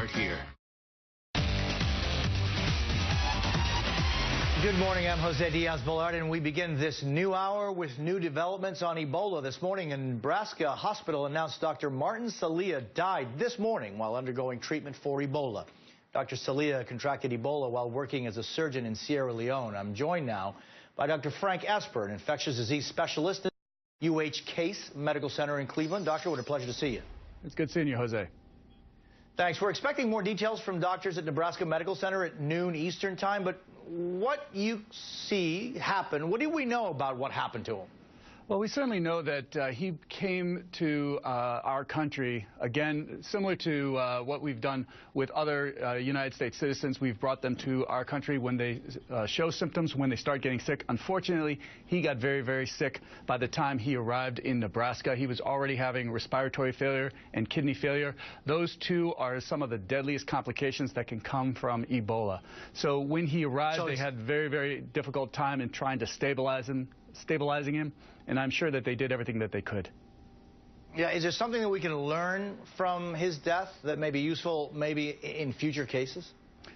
Here. Good morning, I'm Jose Diaz-Balart, and we begin this new hour with new developments on Ebola. This morning, a Nebraska hospital announced Dr. Martin Salia died this morning while undergoing treatment for Ebola. Dr. Salia contracted Ebola while working as a surgeon in Sierra Leone. I'm joined now by Dr. Frank Esper, an infectious disease specialist at UH Case Medical Center in Cleveland. Doctor, what a pleasure to see you. It's good seeing you, Jose. Thanks. We're expecting more details from doctors at Nebraska Medical Center at noon Eastern time, but what you see happen, what do we know about what happened to him? Well, we certainly know that he came to our country, again, similar to what we've done with other United States citizens. We've brought them to our country when they show symptoms, when they start getting sick. Unfortunately, he got very, very sick by the time he arrived in Nebraska. He was already having respiratory failure and kidney failure. Those two are some of the deadliest complications that can come from Ebola. So when he arrived, they had very, very difficult time in trying to stabilizing him, and I'm sure that they did everything that they could. Yeah, is there something that we can learn from his death that may be useful maybe in future cases?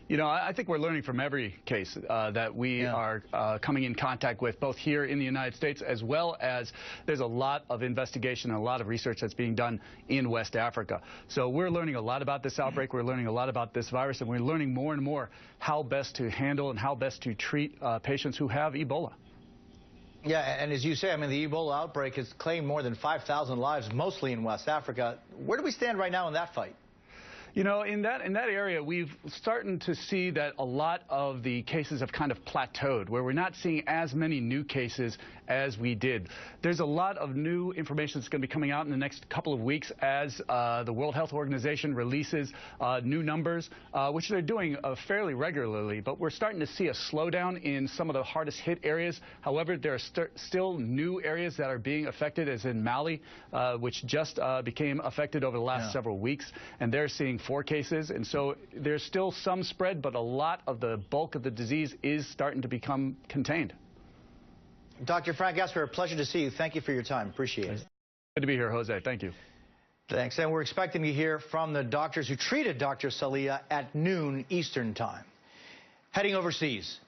You know, I think we're learning from every case that we are coming in contact with, both here in the United States, as well as there's a lot of investigation and a lot of research that's being done in West Africa. So we're learning a lot about this outbreak. We're learning a lot about this virus, and we're learning more and more how best to handle and how best to treat patients who have Ebola. Yeah, and as you say, I mean, the Ebola outbreak has claimed more than 5,000 lives, mostly in West Africa. Where do we stand right now in that fight? You know, in that area, we've starting to see that a lot of the cases have kind of plateaued, where we're not seeing as many new cases as we did. There's a lot of new information that's going to be coming out in the next couple of weeks as the World Health Organization releases new numbers, which they're doing fairly regularly. But we're starting to see a slowdown in some of the hardest hit areas. However, there are still new areas that are being affected, as in Mali, which just became affected over the last several weeks, and they're seeing 4 cases, and so there's still some spread, but a lot of the bulk of the disease is starting to become contained. Dr. Frank Esper, a pleasure to see you. Thank you for your time. Appreciate it. Good to be here, Jose. Thank you. Thanks. And we're expecting to hear from the doctors who treated Dr. Salia at noon Eastern time. Heading overseas.